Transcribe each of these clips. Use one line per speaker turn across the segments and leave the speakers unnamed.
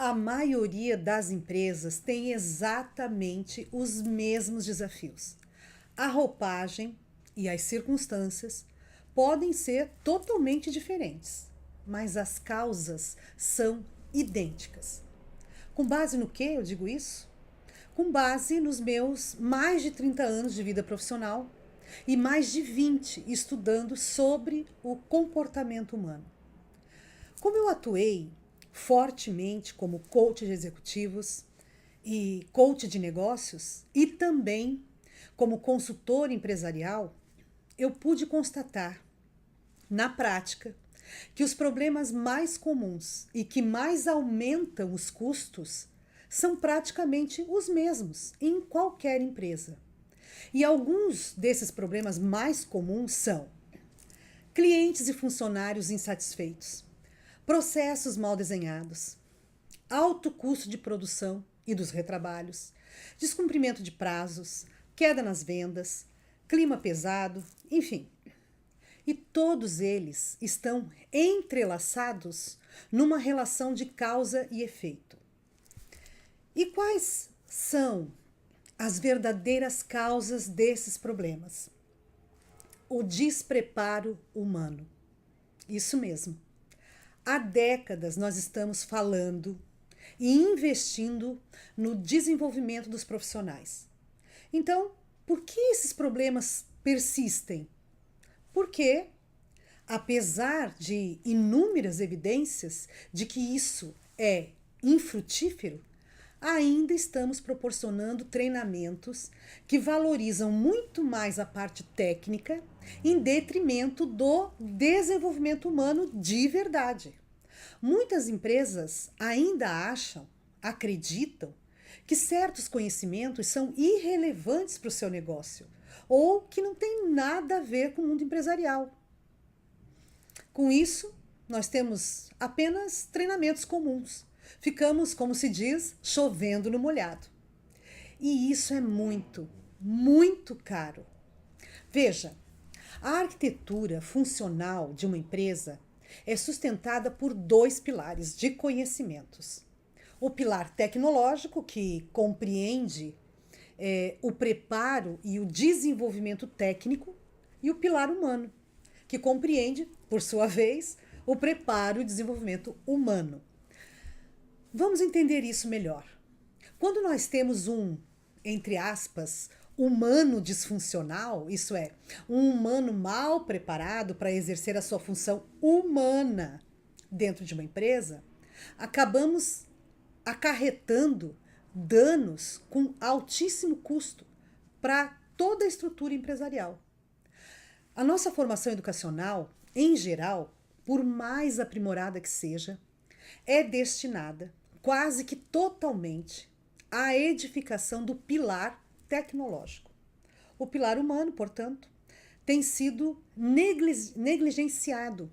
A maioria das empresas tem exatamente os mesmos desafios. A roupagem e as circunstâncias podem ser totalmente diferentes, mas as causas são idênticas. Com base no que eu digo isso? Com base nos meus mais de 30 anos de vida profissional e mais de 20 estudando sobre o comportamento humano. Como eu atuei fortemente como coach de executivos e coach de negócios e também como consultor empresarial, eu pude constatar na prática que os problemas mais comuns e que mais aumentam os custos são praticamente os mesmos em qualquer empresa. E alguns desses problemas mais comuns são clientes e funcionários insatisfeitos, processos mal desenhados, alto custo de produção e dos retrabalhos, descumprimento de prazos, queda nas vendas, clima pesado, enfim. E todos eles estão entrelaçados numa relação de causa e efeito. E quais são as verdadeiras causas desses problemas? O despreparo humano. Isso mesmo. Há décadas nós estamos falando e investindo no desenvolvimento dos profissionais. Então, por que esses problemas persistem? Porque, apesar de inúmeras evidências de que isso é infrutífero, ainda estamos proporcionando treinamentos que valorizam muito mais a parte técnica em detrimento do desenvolvimento humano de verdade. Muitas empresas ainda acreditam que certos conhecimentos são irrelevantes para o seu negócio ou que não tem nada a ver com o mundo empresarial. Com isso, nós temos apenas treinamentos comuns. Ficamos, como se diz, chovendo no molhado. E isso é muito, muito caro. Veja, a arquitetura funcional de uma empresa é sustentada por dois pilares de conhecimentos. O pilar tecnológico, que compreende o preparo e o desenvolvimento técnico, e o pilar humano, que compreende, por sua vez, o preparo e desenvolvimento humano. Vamos entender isso melhor. Quando nós temos entre aspas, humano disfuncional, isso é, um humano mal preparado para exercer a sua função humana dentro de uma empresa, acabamos acarretando danos com altíssimo custo para toda a estrutura empresarial. A nossa formação educacional, em geral, por mais aprimorada que seja, é destinada quase que totalmente à edificação do pilar tecnológico. O pilar humano, portanto, tem sido negligenciado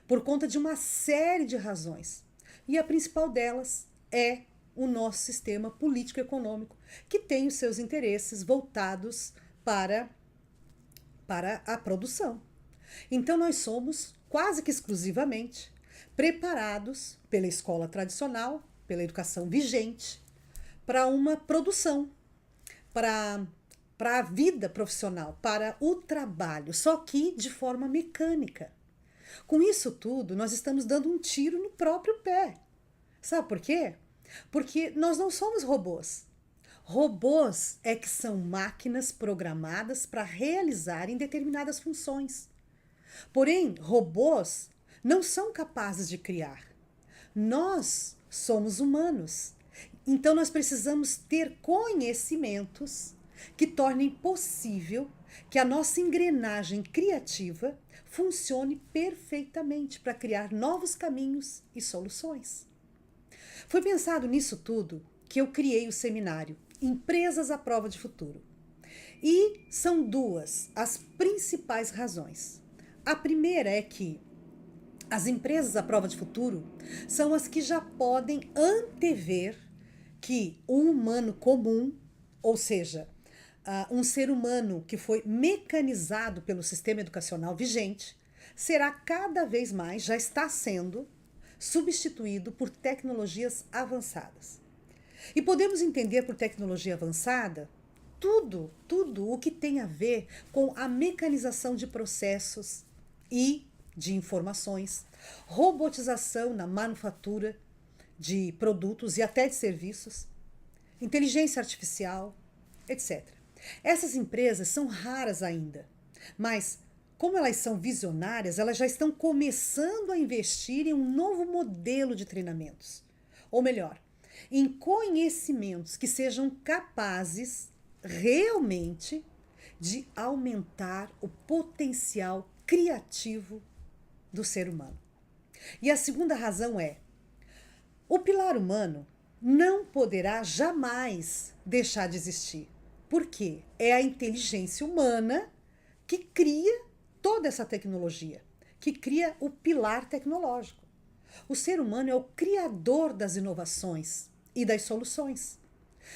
por conta de uma série de razões. E a principal delas é o nosso sistema político-econômico, que tem os seus interesses voltados para a produção. Então, nós somos quase que exclusivamente preparados pela escola tradicional, pela educação vigente, para uma produção, para a vida profissional, para o trabalho, só que de forma mecânica. Com isso tudo, nós estamos dando um tiro no próprio pé. Sabe por quê? Porque nós não somos robôs. Robôs é que são máquinas programadas para realizarem determinadas funções. Porém, robôs não são capazes de criar. Nós somos humanos. Então, nós precisamos ter conhecimentos que tornem possível que a nossa engrenagem criativa funcione perfeitamente para criar novos caminhos e soluções. Foi pensado nisso tudo que eu criei o seminário Empresas à Prova de Futuro. E são duas as principais razões. A primeira é que as empresas à prova de futuro são as que já podem antever que o humano comum, ou seja, um ser humano que foi mecanizado pelo sistema educacional vigente, será cada vez mais, já está sendo, substituído por tecnologias avançadas. E podemos entender por tecnologia avançada tudo o que tem a ver com a mecanização de processos e de informações, robotização na manufatura de produtos e até de serviços, inteligência artificial, etc. Essas empresas são raras ainda, mas como elas são visionárias, elas já estão começando a investir em um novo modelo de treinamentos. Ou melhor, em conhecimentos que sejam capazes realmente de aumentar o potencial criativo do ser humano. E a segunda razão é: o pilar humano não poderá jamais deixar de existir, porque é a inteligência humana que cria toda essa tecnologia, que cria o pilar tecnológico. O ser humano é o criador das inovações e das soluções.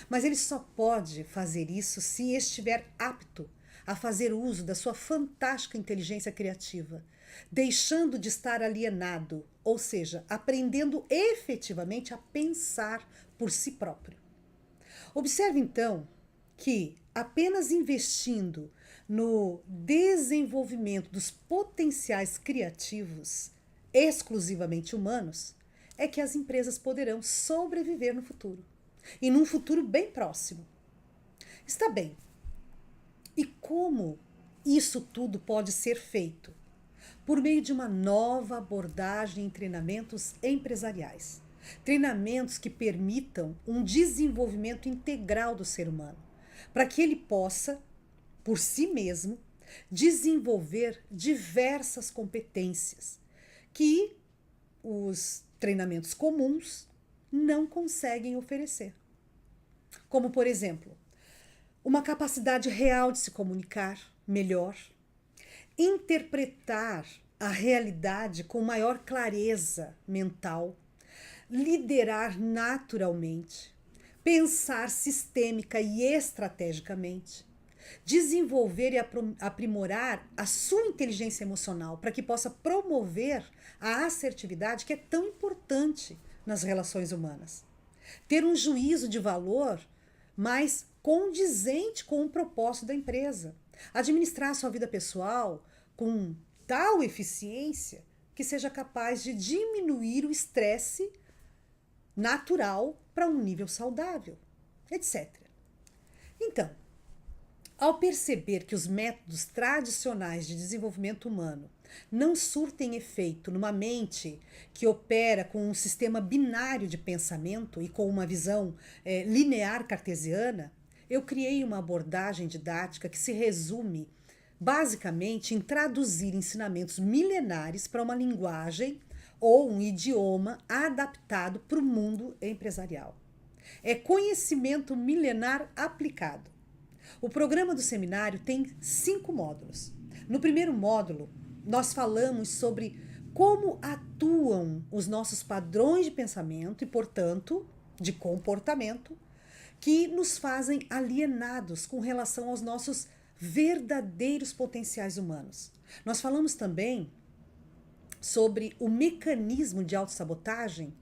Mas ele só pode fazer isso se estiver apto a fazer uso da sua fantástica inteligência criativa, deixando de estar alienado, ou seja, aprendendo efetivamente a pensar por si próprio. Observe então que apenas investindo no desenvolvimento dos potenciais criativos exclusivamente humanos é que as empresas poderão sobreviver no futuro. E num futuro bem próximo. Está bem. E como isso tudo pode ser feito? Por meio de uma nova abordagem em treinamentos empresariais. Treinamentos que permitam um desenvolvimento integral do ser humano, para que ele possa, por si mesmo, desenvolver diversas competências que os treinamentos comuns não conseguem oferecer. Como, por exemplo, uma capacidade real de se comunicar melhor, interpretar a realidade com maior clareza mental, liderar naturalmente, pensar sistêmica e estrategicamente, desenvolver e aprimorar a sua inteligência emocional para que possa promover a assertividade que é tão importante nas relações humanas. Ter um juízo de valor mais condizente com o propósito da empresa. Administrar a sua vida pessoal com tal eficiência que seja capaz de diminuir o estresse natural para um nível saudável, etc. Então, ao perceber que os métodos tradicionais de desenvolvimento humano não surtem efeito numa mente que opera com um sistema binário de pensamento e com uma visão linear cartesiana, eu criei uma abordagem didática que se resume basicamente em traduzir ensinamentos milenares para uma linguagem ou um idioma adaptado para o mundo empresarial. É conhecimento milenar aplicado. O programa do seminário tem 5 módulos. No primeiro módulo, nós falamos sobre como atuam os nossos padrões de pensamento e, portanto, de comportamento, que nos fazem alienados com relação aos nossos verdadeiros potenciais humanos. Nós falamos também sobre o mecanismo de autossabotagem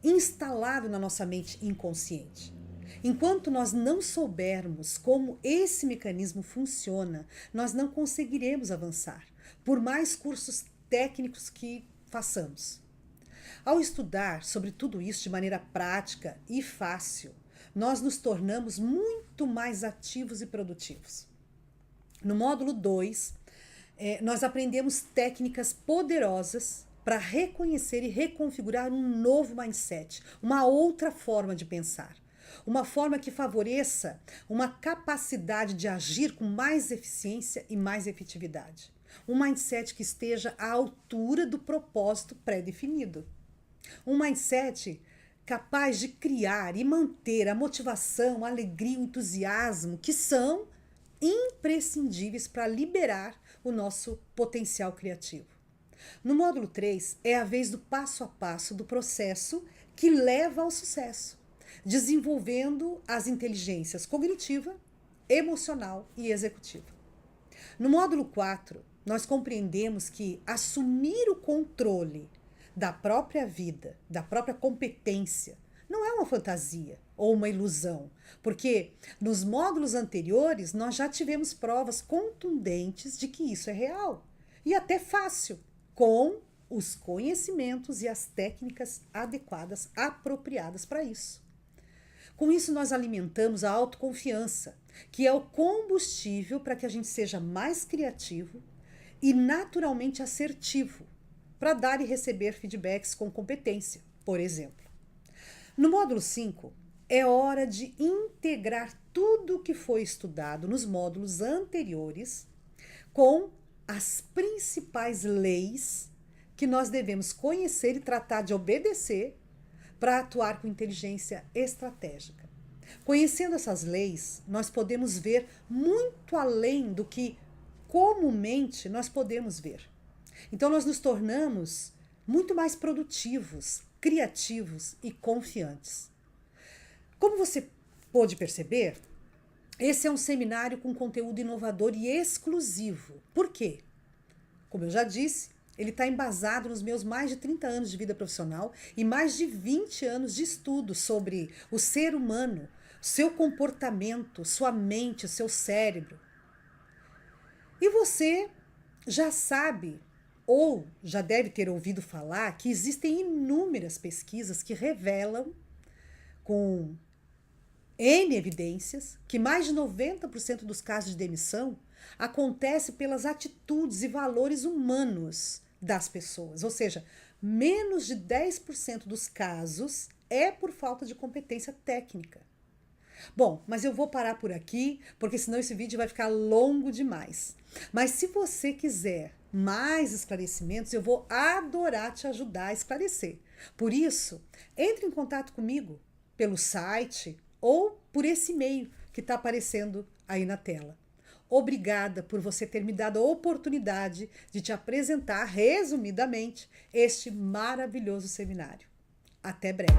instalado na nossa mente inconsciente. Enquanto nós não soubermos como esse mecanismo funciona, nós não conseguiremos avançar, por mais cursos técnicos que façamos. Ao estudar sobre tudo isso de maneira prática e fácil, nós nos tornamos muito mais ativos e produtivos. No módulo 2, nós aprendemos técnicas poderosas para reconhecer e reconfigurar um novo mindset, uma outra forma de pensar. Uma forma que favoreça uma capacidade de agir com mais eficiência e mais efetividade. Um mindset que esteja à altura do propósito pré-definido. Um mindset capaz de criar e manter a motivação, a alegria, o entusiasmo, que são imprescindíveis para liberar o nosso potencial criativo. No módulo 3, é a vez do passo a passo do processo que leva ao sucesso, desenvolvendo as inteligências cognitiva, emocional e executiva. No módulo 4, nós compreendemos que assumir o controle da própria vida, da própria competência. Não é uma fantasia ou uma ilusão, porque nos módulos anteriores nós já tivemos provas contundentes de que isso é real e até fácil, com os conhecimentos e as técnicas adequadas, apropriadas para isso. Com isso, nós alimentamos a autoconfiança, que é o combustível para que a gente seja mais criativo e naturalmente assertivo, para dar e receber feedbacks com competência, por exemplo. No módulo 5, é hora de integrar tudo o que foi estudado nos módulos anteriores com as principais leis que nós devemos conhecer e tratar de obedecer para atuar com inteligência estratégica. Conhecendo essas leis, nós podemos ver muito além do que comumente nós podemos ver. Então, nós nos tornamos muito mais produtivos, criativos e confiantes. Como você pôde perceber, esse é um seminário com conteúdo inovador e exclusivo. Por quê? Como eu já disse, ele está embasado nos meus mais de 30 anos de vida profissional e mais de 20 anos de estudo sobre o ser humano, seu comportamento, sua mente, seu cérebro. E você já sabe, ou já deve ter ouvido falar, que existem inúmeras pesquisas que revelam, com N evidências, que mais de 90% dos casos de demissão acontece pelas atitudes e valores humanos das pessoas. Ou seja, menos de 10% dos casos é por falta de competência técnica. Bom, mas eu vou parar por aqui, porque senão esse vídeo vai ficar longo demais. Mas se você quiser mais esclarecimentos, eu vou adorar te ajudar a esclarecer. Por isso, entre em contato comigo pelo site ou por esse e-mail que está aparecendo aí na tela. Obrigada por você ter me dado a oportunidade de te apresentar, resumidamente, este maravilhoso seminário. Até breve!